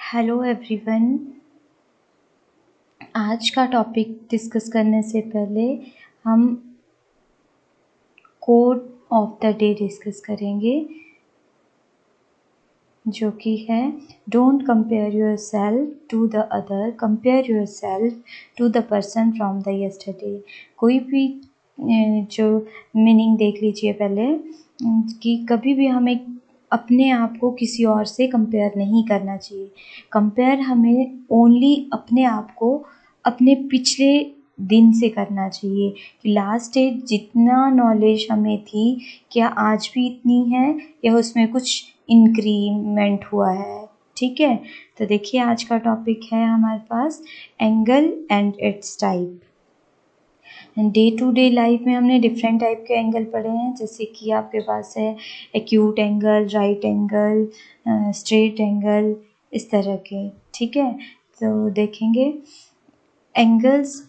Hello everyone. आज का topic discuss करने से पहले हम code of the day discuss करेंगे, जो कि है don't compare yourself to the other, compare yourself to the person from the yesterday. कोई भी जो मीनिंग देख लीजिए पहले कि कभी भी हमें अपने आप को किसी और से कंपेयर नहीं करना चाहिए। कंपेयर हमें ओनली अपने आप को अपने पिछले दिन से करना चाहिए कि लास्ट डेट जितना नॉलेज हमें थी क्या आज भी इतनी है या उसमें कुछ इंक्रीमेंट हुआ है। ठीक है, तो देखिए आज का टॉपिक है हमारे पास angle and its type. Day to day life में हमने डिफरेंट टाइप के एंगल पढ़े हैं, जैसे कि आपके पास है acute angle, right angle, straight angle, इस तरह के। ठीक है, तो देखेंगे एंगल्स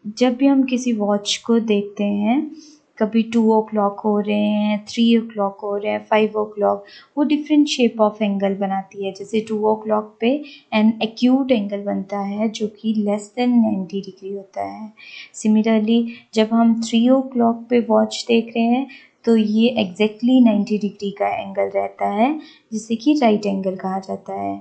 जब भी हम किसी वॉच को देखते हैं, कभी 2 o'clock हो रहे हैं, 3 o'clock हो रहे हैं, 5 o'clock, वो डिफरेंट शेप ऑफ एंगल बनाती है। जैसे 2 o'clock पे एन एक्यूट एंगल बनता है जो कि लेस देन 90 डिग्री होता है। सिमिलरली जब हम 3 o'clock पे वॉच देख रहे हैं तो ये एग्जैक्टली 90 डिग्री का एंगल रहता है, जिसे कि राइट एंगल कहा जाता है।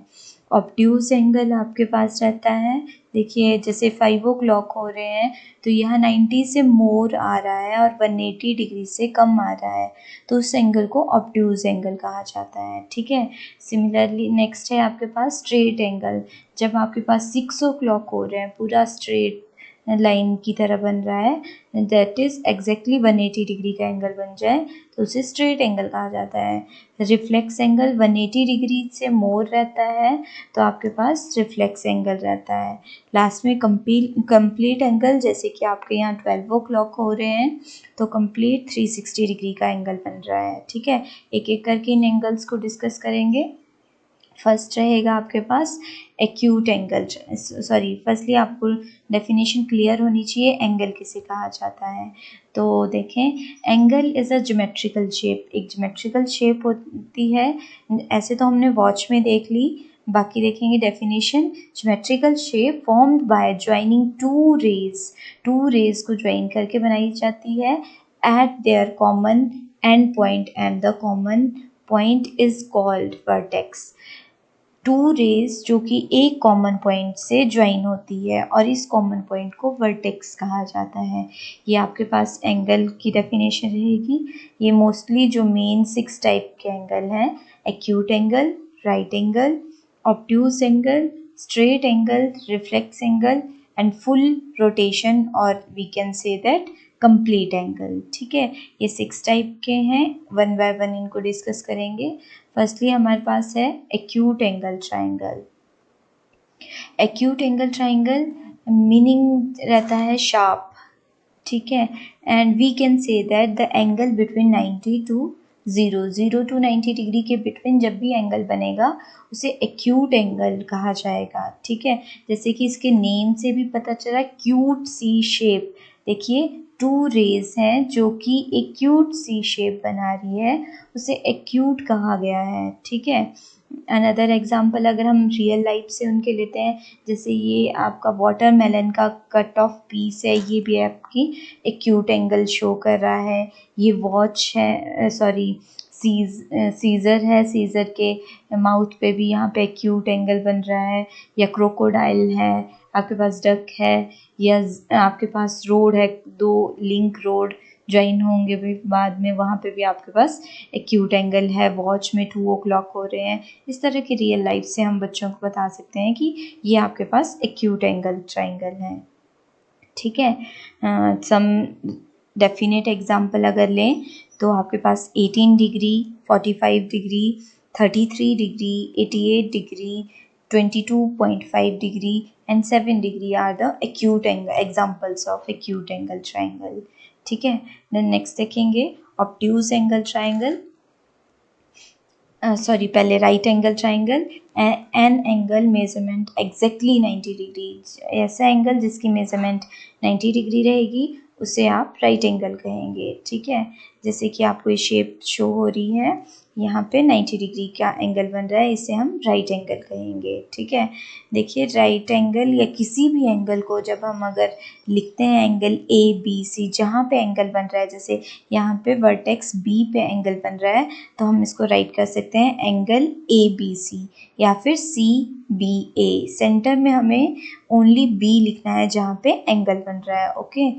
ऑब्ट्यूज एंगल आपके पास रहता है, देखिए जैसे 5 o'clock हो रहे हैं तो यहाँ 90 से मोर आ रहा है और 180 डिग्री से कम आ रहा है, तो उस एंगल को ऑब्ट्यूज एंगल कहा जाता है। ठीक है, सिमिलरली नेक्स्ट है आपके पास स्ट्रेट एंगल। जब आपके पास 6 o'clock हो रहे हैं, पूरा स्ट्रेट लाइन की तरह बन रहा है, दैट इज एग्जैक्टली 180 डिग्री का एंगल बन जाए तो उसे स्ट्रेट एंगल कहा जाता है। रिफ्लेक्स एंगल 180 डिग्री से मोर रहता है तो आपके पास रिफ्लेक्स एंगल रहता है। लास्ट में कंप्लीट एंगल, जैसे कि आपके यहाँ 12 o'clock हो रहे हैं तो कंप्लीट 360 डिग्री का एंगल बन रहा है। ठीक है, एक एक करके इन एंगल्स को डिस्कस करेंगे। फर्स्ट रहेगा आपके पास एक्यूट एंगल। सॉरी, फर्स्टली आपको डेफिनेशन क्लियर होनी चाहिए एंगल किसे कहा जाता है। तो देखें, angle is a geometrical shape. एक ज्योमेट्रिकल शेप होती है, ऐसे तो हमने वॉच में देख ली, बाकी देखेंगे definition. Geometrical shape formed by joining two rays को ज्वाइन करके बनाई जाती है at their common end point, and the common point is called vertex. Two rays जो कि एक कॉमन पॉइंट से ज्वाइन होती है और इस कॉमन पॉइंट को वर्टेक्स कहा जाता है। ये आपके पास एंगल की डेफिनेशन रहेगी। ये मोस्टली जो मेन 6 टाइप के एंगल हैं, acute angle, right angle, obtuse angle, straight angle, reflex angle and full rotation, और we can say that complete angle. ठीक है, ये 6 टाइप के हैं, वन बाय वन इनको डिस्कस करेंगे। फर्स्टली हमारे पास है acute angle triangle. Acute angle triangle meaning रहता है शार्प। ठीक है, and we can say that the angle between 90 to 0 to 90 degree के बिटवीन जब भी एंगल बनेगा उसे एक्यूट एंगल कहा जाएगा। ठीक है, जैसे कि इसके नेम से भी पता चला, क्यूट सी शेप। देखिए 2 रेज हैं जो कि एक्यूट सी शेप बना रही है, उसे एक्यूट कहा गया है। ठीक है, अनदर एग्जाम्पल अगर हम रियल लाइफ से उनके लेते हैं, जैसे ये आपका वाटरमेलन का कट ऑफ पीस है, ये भी आपकी एक्यूट एंगल शो कर रहा है। ये वॉच है, सॉरी सीज़र है, सीज़र के माउथ पे भी यहाँ पे एक्यूट एंगल बन रहा है। या क्रोकोडाइल है, आपके पास डक है, या आपके पास रोड है, 2 लिंक रोड ज्वाइन होंगे भी बाद में, वहाँ पे भी आपके पास एक्यूट एंगल है। वॉच में 2 o'clock हो रहे हैं, इस तरह की रियल लाइफ से हम बच्चों को बता सकते हैं कि ये आपके पास एक्यूट एंगल ट्राइंगल है। ठीक है, सम डेफिनेट एग्जाम्पल अगर लें तो आपके पास 18 degree, 45 degree, 33 degree, 88 degree, 22.5 degree and 7 degree are the acute angle examples of acute angle triangle. ठीक है, देन नेक्स्ट देखेंगे ऑब्ट्यूज एंगल ट्राइंगल। सॉरी, पहले right angle triangle. An angle measurement exactly 90 degree, ऐसा एंगल जिसकी measurement 90 degree रहेगी उसे आप right angle कहेंगे। ठीक है, जैसे कि आपको ये शेप शो हो रही है, यहाँ पे 90 डिग्री का एंगल बन रहा है, इसे हम राइट एंगल कहेंगे। ठीक है, देखिए राइट एंगल या किसी भी एंगल को जब हम अगर लिखते हैं एंगल ABC, जहाँ पे एंगल बन रहा है, जैसे यहाँ पे वर्टेक्स B पे एंगल बन रहा है, तो हम इसको राइट कर सकते हैं एंगल ABC या फिर CBA। सेंटर में हमें ओनली B लिखना है जहाँ पे एंगल बन रहा है। ओके,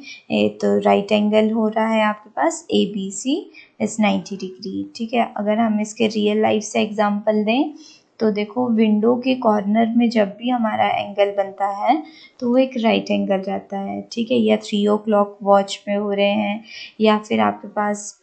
तो राइट एंगल हो रहा है आपके पास ABC इस 90 डिग्री। ठीक है, अगर हम इसके रियल लाइफ से एग्जांपल दें तो देखो विंडो के कॉर्नर में जब भी हमारा एंगल बनता है तो वो एक राइट एंगल रहता है। ठीक है, या 3 o'clock वॉच में हो रहे हैं, या फिर आपके पास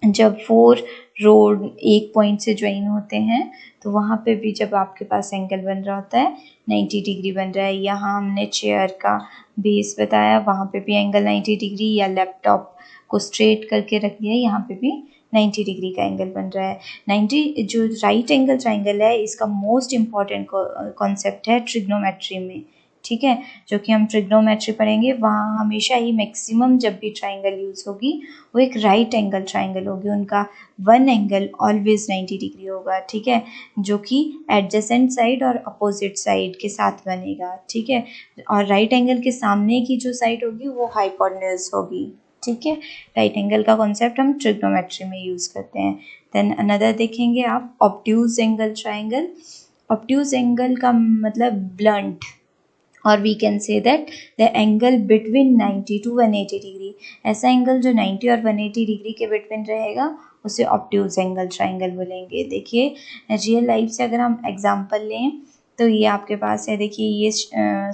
जब 4 रोड एक पॉइंट से ज्वाइन होते हैं तो वहाँ पे भी जब आपके पास एंगल बन रहा होता है 90 डिग्री बन रहा है। यहाँ हमने चेयर का बेस बताया, वहाँ पे भी एंगल 90 डिग्री, या लैपटॉप को स्ट्रेट करके रख दिया, यहाँ पे भी 90 डिग्री का एंगल बन रहा है। 90 जो राइट एंगल ट्राइंगल है इसका मोस्ट इम्पॉर्टेंट कॉन्सेप्ट है ट्रिग्नोमेट्री में। ठीक है, जो कि हम ट्रिग्नोमेट्री पढ़ेंगे, वहाँ हमेशा ही मैक्सिमम जब भी ट्राइंगल यूज़ होगी वो एक राइट एंगल ट्राइंगल होगी, उनका वन एंगल ऑलवेज 90 डिग्री होगा। ठीक है, जो कि एडजेसेंट साइड और अपोजिट साइड के साथ बनेगा। ठीक है, और राइट एंगल के सामने की जो साइड होगी वो हाइपोटेन्यूज होगी। ठीक है, राइट एंगल का कॉन्सेप्ट हम ट्रिग्नोमेट्री में यूज़ करते हैं। देन अनदर देखेंगे आप obtuse angle triangle. Obtuse angle का मतलब ब्लंट, और we can say that the angle between 90 to 180 degree. ऐसा एंगल जो 90 और 180 डिग्री के बिटवीन रहेगा उसे ऑब्ट्यूज एंगल ट्राइंगल बोलेंगे। देखिए रियल लाइफ से अगर हम एग्जांपल लें तो ये आपके पास है, देखिए ये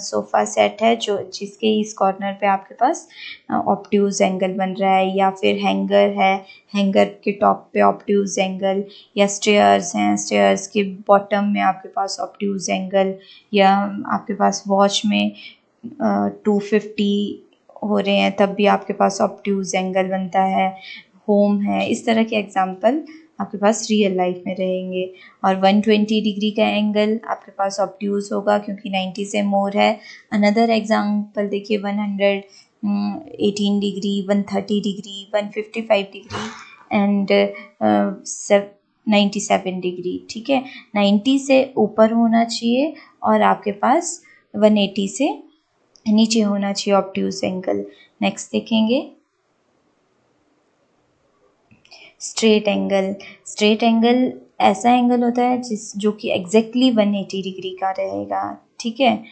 सोफ़ा सेट है जो जिसके इस कॉर्नर पे आपके पास ऑब्ट्यूज एंगल बन रहा है, या फिर हैंगर है, हैंगर के टॉप पे ऑब्ट्यूज एंगल, या स्टेयर्स हैं, स्टेयर्स के बॉटम में आपके पास ऑब्ट्यूज एंगल, या आपके पास वॉच में 250 हो रहे हैं तब भी आपके पास ऑब्ट्यूज एंगल बनता है, होम है। इस तरह के एग्जांपल आपके पास रियल लाइफ में रहेंगे। और 120 डिग्री का एंगल आपके पास ऑब्ट्यूज होगा क्योंकि 90 से मोर है। अनदर एग्जांपल देखिए 118 degree, 130 degree, 155 degree and 97 degree. ठीक है, 90 से ऊपर होना चाहिए और आपके पास 180 से नीचे होना चाहिए ऑब्ट्यूज एंगल। नेक्स्ट देखेंगे स्ट्रेट एंगल। स्ट्रेट एंगल ऐसा एंगल होता है जो कि एग्जैक्टली 180 डिग्री का रहेगा। ठीक है,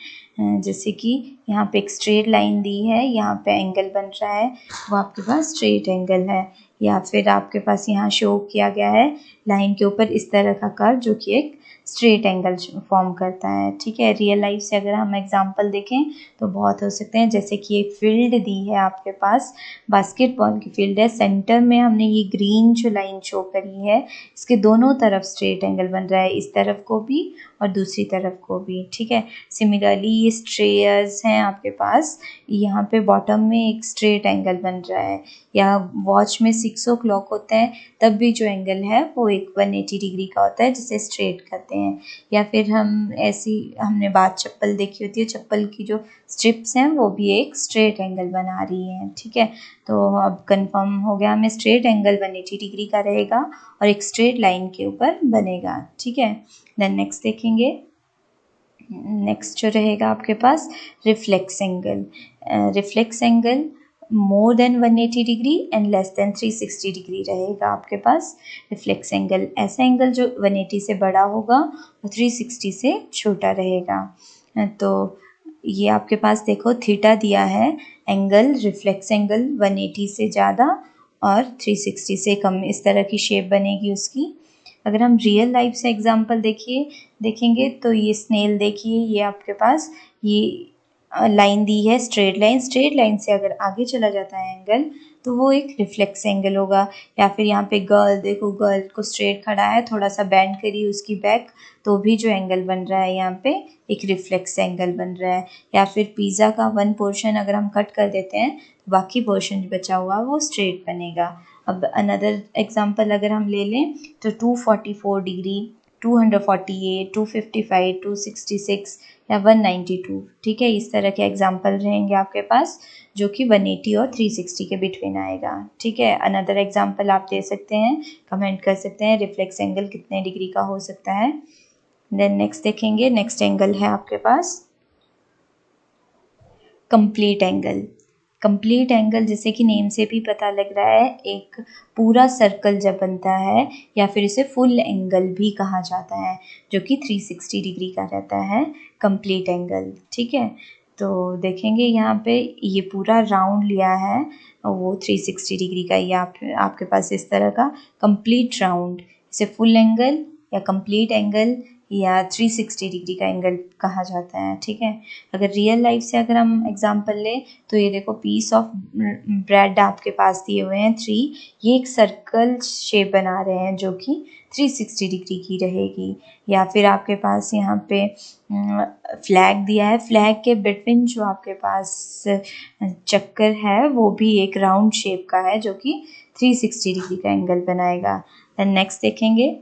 जैसे कि यहाँ पे एक स्ट्रेट लाइन दी है, यहाँ पे एंगल बन रहा है, वो आपके पास स्ट्रेट एंगल है। या फिर आपके पास यहाँ शो किया गया है लाइन के ऊपर इस तरह का कर्व जो कि एक स्ट्रेट एंगल फॉर्म करता है। ठीक है, रियल लाइफ से अगर हम एग्जांपल देखें तो बहुत हो सकते हैं, जैसे कि एक फील्ड दी है आपके पास, बास्केटबॉल की फील्ड है, सेंटर में हमने ये ग्रीन जो लाइन शो करी है इसके दोनों तरफ स्ट्रेट एंगल बन रहा है, इस तरफ को भी और दूसरी तरफ को भी। ठीक है, सिमिलरली ये स्ट्रेयर्स हैं आपके पास, यहाँ पे बॉटम में एक स्ट्रेट एंगल बन रहा है, या वॉच में 6 o'clock होते हैं तब भी जो एंगल है वो एक 180 डिग्री का होता है जिसे स्ट्रेट कहते हैं। या फिर हम ऐसी हमने बात चप्पल देखी होती है, चप्पल की जो स्ट्रिप्स हैं वो भी एक स्ट्रेट एंगल बना रही हैं। ठीक है, तो अब कंफर्म हो गया हमें स्ट्रेट एंगल 180 डिग्री का रहेगा और एक स्ट्रेट लाइन के ऊपर बनेगा। ठीक है, देन नेक्स्ट देखेंगे, नेक्स्ट जो रहेगा आपके पास reflex angle. Reflex angle more than 180 degree and less than 360 degree रहेगा आपके पास रिफ्लेक्स एंगल। ऐसा एंगल जो 180 से बड़ा होगा और 360 से छोटा रहेगा। तो ये आपके पास देखो थीटा दिया है, एंगल रिफ्लेक्स एंगल 180 से ज़्यादा और 360 से कम, इस तरह की शेप बनेगी उसकी। अगर हम रियल लाइफ से एग्जांपल देखेंगे तो ये स्नेल देखिए, ये आपके पास ये लाइन दी है स्ट्रेट लाइन से अगर आगे चला जाता है एंगल तो वो एक रिफ्लेक्स एंगल होगा। या फिर यहाँ पे गर्ल देखो, गर्ल को स्ट्रेट खड़ा है, थोड़ा सा बेंड करी उसकी बैक, तो भी जो एंगल बन रहा है यहाँ पे एक रिफ्लेक्स एंगल बन रहा है। या फिर पिज़्ज़ा का वन पोर्शन अगर हम कट कर देते हैं तो बाकी पोर्शन बचा हुआ वो स्ट्रेट बनेगा। अब अनदर एग्जांपल अगर हम ले लें तो 244 डिग्री 248, 255, 266 या 192, ठीक है। इस तरह के एग्जाम्पल रहेंगे आपके पास जो कि 180 और 360 के बिटवीन आएगा, ठीक है। अनदर एग्जाम्पल आप दे सकते हैं, कमेंट कर सकते हैं रिफ्लेक्स एंगल कितने डिग्री का हो सकता है। देन नेक्स्ट देखेंगे, नेक्स्ट एंगल है आपके पास कंप्लीट एंगल। कंप्लीट एंगल जैसे कि नेम से भी पता लग रहा है, एक पूरा सर्कल जब बनता है या फिर इसे फुल एंगल भी कहा जाता है जो कि 360 डिग्री का रहता है कंप्लीट एंगल, ठीक है। तो देखेंगे यहाँ पे ये पूरा राउंड लिया है और वो 360 डिग्री का, ये आपके पास इस तरह का कंप्लीट राउंड, इसे फुल एंगल या कंप्लीट एंगल या 360 डिग्री का एंगल कहा जाता है, ठीक है। अगर रियल लाइफ से अगर हम एग्जांपल लें तो ये देखो पीस ऑफ ब्रेड आपके पास दिए हुए हैं 3, ये एक सर्कल शेप बना रहे हैं जो कि 360 डिग्री की रहेगी। या फिर आपके पास यहाँ पे फ्लैग दिया है, फ्लैग के बिटवीन जो आपके पास चक्कर है वो भी एक राउंड शेप का है जो कि 360 डिग्री का एंगल बनाएगा। देन नेक्स्ट देखेंगे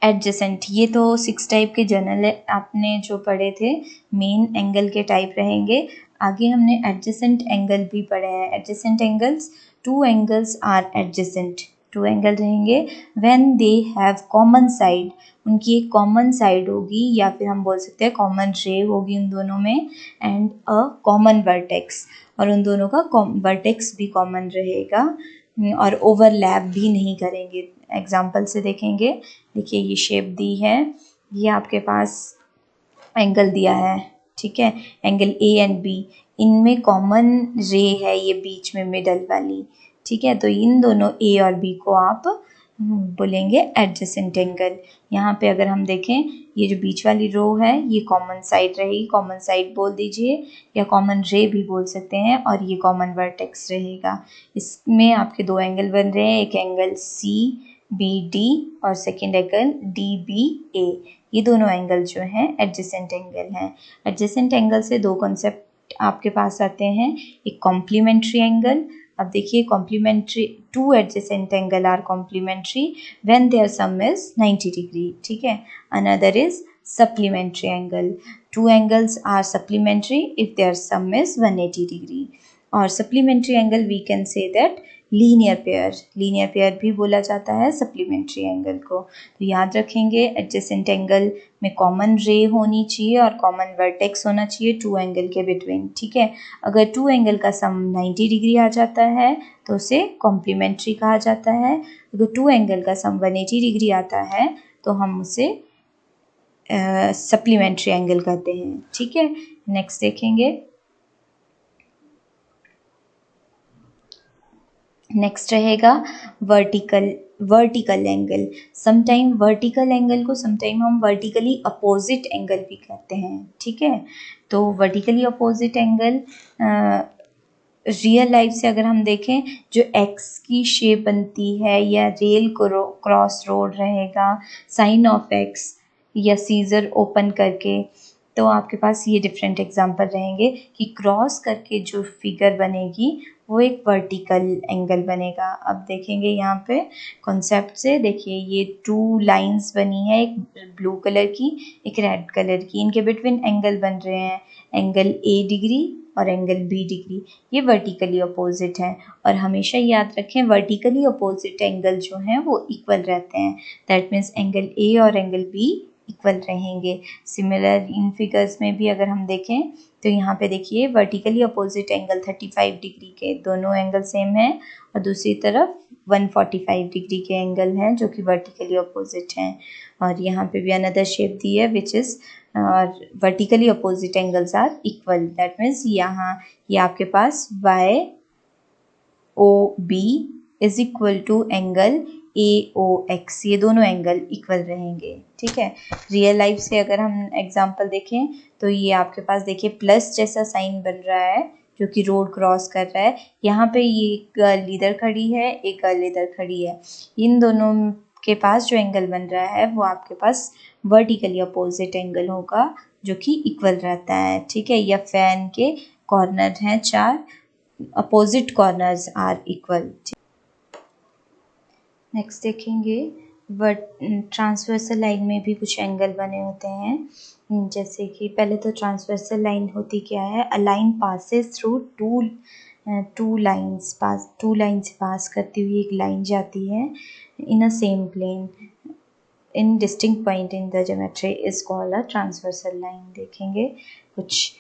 एडजेसेंट। ये तो 6 टाइप के जनरल आपने जो पढ़े थे मेन एंगल के टाइप रहेंगे। आगे हमने एडजेसेंट एंगल भी पढ़े हैं। Adjacent angles, two angles are adjacent, two angle रहेंगे when they have common side, उनकी एक कॉमन साइड होगी या फिर हम बोल सकते हैं कॉमन रे होगी उन दोनों में, एंड अ कॉमन वर्टेक्स, और उन दोनों का वर्टेक्स भी कॉमन रहेगा और ओवरलैप भी नहीं करेंगे। एग्जाम्पल से देखेंगे, देखिए ये शेप दी है, ये आपके पास एंगल दिया है, ठीक है, एंगल ए एंड बी, इनमें कॉमन रे है ये बीच में मिडल वाली, ठीक है। तो इन दोनों ए और बी को आप बोलेंगे एडजेसेंट एंगल। यहाँ पे अगर हम देखें ये जो बीच वाली रो है ये कॉमन साइड रहेगी, कॉमन साइड बोल दीजिए या कॉमन रे भी बोल सकते हैं, और ये कॉमन वर्टेक्स रहेगा। इसमें आपके दो एंगल बन रहे हैं, एक एंगल सी बी डी और सेकेंड एंगल डी बी ए, ये दोनों एंगल जो हैं एडजेसेंट एंगल हैं। एडजेसेंट एंगल से दो कॉन्सेप्ट आपके पास आते हैं, एक कॉम्प्लीमेंट्री एंगल। अब देखिए complementary, two adjacent angle are complementary when their sum is 90 degree, ठीक है। Another is supplementary angle, two angles are supplementary if their sum is 180 degree. और supplementary angle we can say that linear pair, linear pair भी बोला जाता है supplementary angle को। तो याद रखेंगे एडजेसेंट एंगल में कॉमन रे होनी चाहिए और कॉमन वर्टेक्स होना चाहिए टू एंगल के बिटवीन, ठीक है। अगर टू एंगल का सम 90 डिग्री आ जाता है तो उसे कॉम्प्लीमेंट्री कहा जाता है। अगर टू एंगल का सम 180 डिग्री आता है तो हम उसे सप्लीमेंट्री एंगल कहते हैं, ठीक है। नेक्स्ट देखेंगे, नेक्स्ट रहेगा vertical angle. Sometime vertical angle को समटाइम हम वर्टिकली अपोजिट एंगल भी कहते हैं, ठीक है। तो vertically opposite angle real life से अगर हम देखें जो एक्स की शेप बनती है या रेल क्रॉस रोड रहेगा, साइन ऑफ एक्स या सीजर ओपन करके, तो आपके पास ये डिफरेंट एग्जांपल रहेंगे कि क्रॉस करके जो फिगर बनेगी वो एक वर्टिकल एंगल बनेगा। अब देखेंगे यहाँ पे कॉन्सेप्ट से, देखिए ये टू लाइंस बनी है, एक ब्लू कलर की एक रेड कलर की, इनके बिटवीन एंगल बन रहे हैं, एंगल ए डिग्री और एंगल बी डिग्री, ये वर्टिकली अपोजिट है। और हमेशा याद रखें वर्टिकली अपोजिट एंगल जो हैं वो इक्वल रहते हैं, दैट मीन्स एंगल ए और एंगल बी इक्वल रहेंगे। सिमिलर इन फिगर्स में भी अगर हम देखें तो यहाँ पे देखिए वर्टिकली अपोजिट एंगल 35 डिग्री के दोनों एंगल सेम हैं और दूसरी तरफ 145 डिग्री के एंगल हैं जो कि वर्टिकली अपोजिट हैं। और यहाँ पे भी अनदर शेप दी है which is vertically opposite angles are equal, that means यहाँ ये आपके पास Y O B is equal to angle A O X, ये दोनों एंगल इक्वल रहेंगे, ठीक है। रियल लाइफ से अगर हम एग्जांपल देखें तो ये आपके पास देखिए प्लस जैसा साइन बन रहा है जो कि रोड क्रॉस कर रहा है। यहाँ पे ये एक गर्ल इधर खड़ी है, एक गर्ल इधर खड़ी है, इन दोनों के पास जो एंगल बन रहा है वो आपके पास वर्टिकली अपोजिट एंगल होगा जो कि इक्वल रहता है, ठीक है। या फैन के कॉर्नर हैं 4, opposite corners are equal. Next देखेंगे बट ट्रांसवर्सल लाइन में भी कुछ एंगल बने होते हैं, जैसे कि पहले तो ट्रांसवर्सल लाइन होती क्या है, a line passes through two lines pass करती हुई एक लाइन जाती है in a same plane in distinct point in the geometry is called a transversal line. देखेंगे कुछ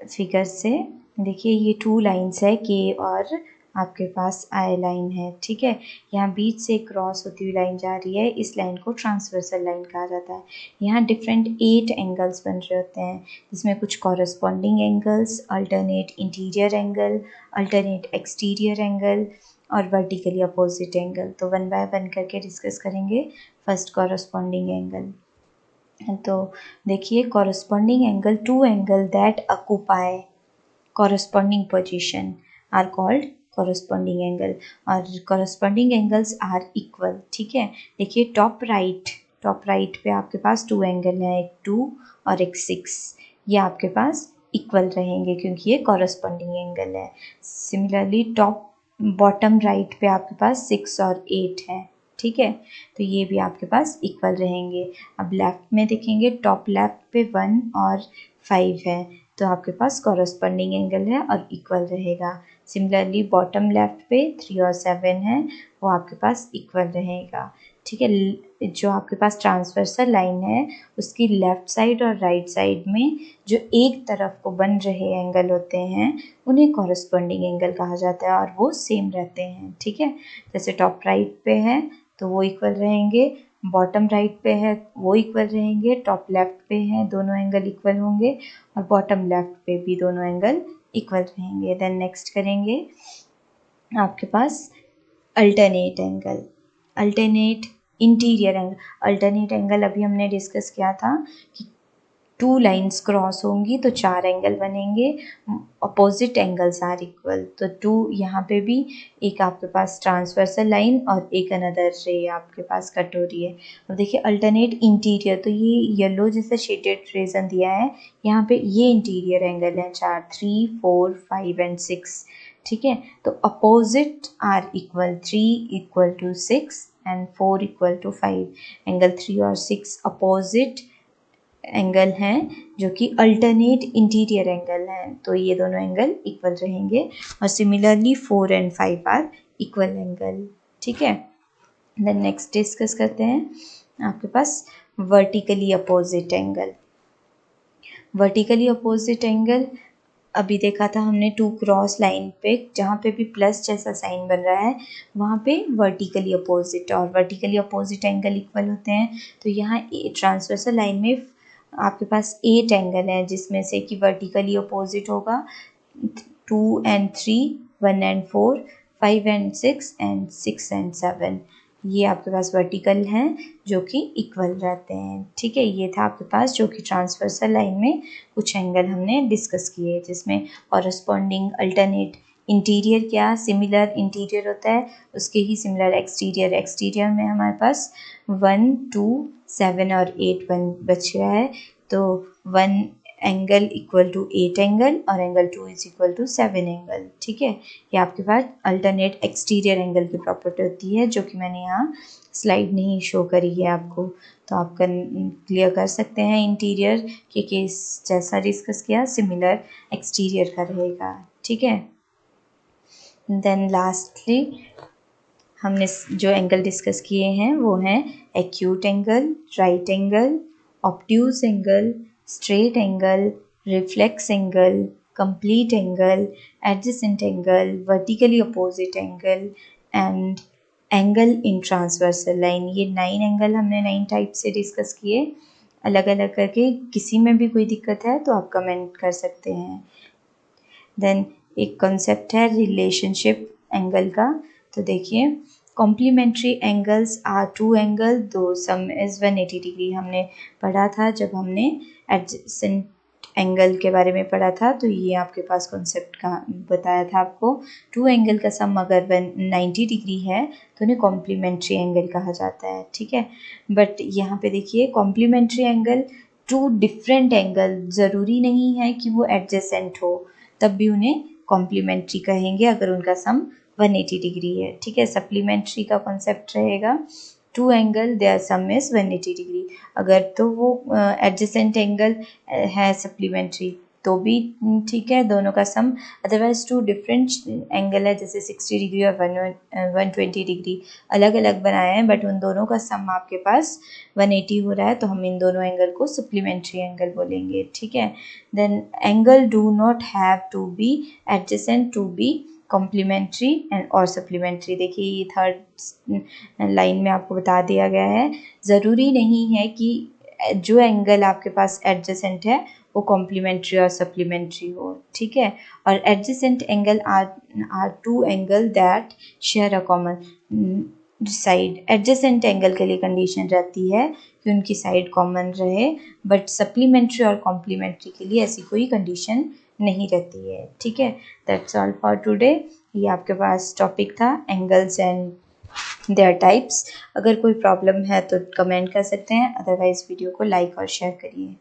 फिगर से, देखिए ये टू लाइंस है के और आपके पास आई लाइन है, ठीक है। यहाँ बीच से क्रॉस होती हुई लाइन जा रही है, इस लाइन को ट्रांसवर्सल लाइन कहा जाता है। यहाँ डिफरेंट 8 एंगल्स बन रहे होते हैं, जिसमें कुछ corresponding angles, alternate interior angle, alternate exterior angle और वर्टिकली अपोजिट एंगल। तो वन बाय वन करके डिस्कस करेंगे। फर्स्ट कॉरस्पॉन्डिंग एंगल, तो देखिए corresponding angle, two angle that occupy corresponding position are called corresponding angle, और corresponding angles are equal, ठीक है। देखिए टॉप राइट पे आपके पास टू एंगल हैं, एक 2 और एक 6, ये आपके पास इक्वल रहेंगे क्योंकि ये corresponding एंगल है। सिमिलरली टॉप बॉटम राइट पे आपके पास 6 और 8 है, ठीक है, तो ये भी आपके पास इक्वल रहेंगे। अब लेफ्ट में देखेंगे, टॉप लेफ्ट पे 1 और 5 है, तो आपके पास कॉरस्पॉन्डिंग एंगल है और इक्वल रहेगा। सिमिलरली बॉटम लेफ्ट पे 3 और 7 है, वो आपके पास इक्वल रहेगा, ठीक है। जो आपके पास ट्रांसवर्सल लाइन है उसकी लेफ्ट साइड और राइट साइड में जो एक तरफ को बन रहे एंगल होते हैं उन्हें कॉरस्पॉन्डिंग एंगल कहा जाता है और वो सेम रहते हैं, ठीक है। जैसे टॉप राइट पे है तो वो इक्वल रहेंगे, बॉटम राइट पे है वो इक्वल रहेंगे, टॉप लेफ्ट पे है दोनों एंगल इक्वल होंगे और बॉटम लेफ्ट पे भी दोनों एंगल इक्वल रहेंगे। देन नेक्स्ट करेंगे आपके पास alternate angle, alternate interior angle. Alternate angle अभी हमने डिस्कस किया था कि टू लाइंस क्रॉस होंगी तो 4 एंगल बनेंगे, अपोजिट एंगल्स आर इक्वल, तो टू यहाँ पे भी एक आपके पास ट्रांसवर्सल लाइन और एक अनदर रे आपके पास कट हो रही है। अब देखिए अल्टरनेट इंटीरियर, तो ये येलो जैसा शेडेड रीजन दिया है, यहाँ पे ये इंटीरियर एंगल है 4, 3, 4, 5 एंड 6, ठीक है। तो opposite are equal, 3 equal to 6 and 4 equal to 5, angle 3 और 6 अपोजिट एंगल हैं जो कि अल्टरनेट इंटीरियर एंगल हैं, तो ये दोनों एंगल इक्वल रहेंगे। और similarly 4 and 5 are equal angle, ठीक है। देन नेक्स्ट डिस्कस करते हैं आपके पास vertically opposite angle. Vertically opposite angle अभी देखा था हमने, टू क्रॉस लाइन पे जहाँ पे भी प्लस जैसा साइन बन रहा है वहाँ पे वर्टिकली अपोजिट और वर्टिकली अपोजिट एंगल इक्वल होते हैं। तो यहाँ ट्रांसवर्सल लाइन में आपके पास 8 एंगल हैं, जिसमें से कि वर्टिकली अपोजिट होगा 2 and 3, 1 and 4, 5 and 6 and 6 and 7, ये आपके पास वर्टिकल हैं जो कि इक्वल रहते हैं, ठीक है। ये था आपके पास जो कि ट्रांसवर्सल लाइन में कुछ एंगल हमने डिस्कस किए, जिसमें कॉरस्पॉन्डिंग अल्टरनेट इंटीरियर क्या सिमिलर इंटीरियर होता है, उसके ही सिमिलर एक्सटीरियर, एक्सटीरियर में हमारे पास 1, 2, 7 और 8 बच गया है, तो 1 एंगल इक्वल टू 8 एंगल और angle 2 is equal to 7 angle, ठीक है। ये आपके पास अल्टरनेट एक्सटीरियर एंगल की प्रॉपर्टी होती है, जो कि मैंने यहाँ स्लाइड नहीं शो करी है आपको, तो आप क्लियर कर सकते हैं इंटीरियर के केस जैसा डिस्कस किया सिमिलर एक्सटीरियर का रहेगा, ठीक है। देन लास्टली हमने जो एंगल डिस्कस किए हैं वो हैं acute angle, right angle, obtuse angle, straight angle, reflex angle, complete angle, adjacent angle, vertically opposite angle and angle in transversal line. ये 9 एंगल हमने 9 टाइप से डिस्कस किए अलग अलग करके। किसी में भी कोई दिक्कत है तो आप कमेंट कर सकते हैं। देन एक कॉन्सेप्ट है रिलेशनशिप एंगल का, तो देखिए complementary angles are two angle दो सम इज 180 डिग्री, हमने पढ़ा था जब हमने एडजेसेंट एंगल के बारे में पढ़ा था, तो ये आपके पास कॉन्सेप्ट का बताया था आपको। टू एंगल का सम अगर 190 डिग्री है तो उन्हें कॉम्प्लीमेंट्री एंगल कहा जाता है, ठीक है। बट यहाँ पे देखिए complementary angle two different angle, ज़रूरी नहीं है कि वो एडजेसेंट हो, तब भी उन्हें कॉम्प्लीमेंट्री कहेंगे अगर उनका सम 180 डिग्री है, ठीक है। सप्लीमेंट्री का कॉन्सेप्ट रहेगा two angle their sum is 180 degree. अगर तो वो एडजेसेंट एंगल है सप्लीमेंट्री तो भी ठीक है, दोनों का सम। अदरवाइज टू डिफरेंट एंगल है, जैसे 60 डिग्री और 120 डिग्री अलग अलग बनाए हैं, बट उन दोनों का सम आपके पास 180 हो रहा है, तो हम इन दोनों एंगल को सप्लीमेंट्री एंगल बोलेंगे। ठीक है, then angle do not have to be adjacent to be complementary and और सप्लीमेंट्री। देखिए ये थर्ड लाइन में आपको बता दिया गया है, ज़रूरी नहीं है कि जो एंगल आपके पास एडजेसेंट है वो कॉम्प्लीमेंट्री और सप्लीमेंट्री हो। ठीक है, और adjacent angle are two angle that share a common side. Adjacent angle के लिए कंडीशन रहती है कि उनकी साइड कॉमन रहे, बट सप्लीमेंट्री और कॉम्प्लीमेंट्री के लिए ऐसी कोई कंडीशन नहीं रहती है। ठीक है, दैट्स ऑल फॉर टुडे। ये आपके पास टॉपिक था एंगल्स एंड देयर टाइप्स। अगर कोई प्रॉब्लम है तो कमेंट कर सकते हैं, अदरवाइज वीडियो को लाइक और शेयर करिए।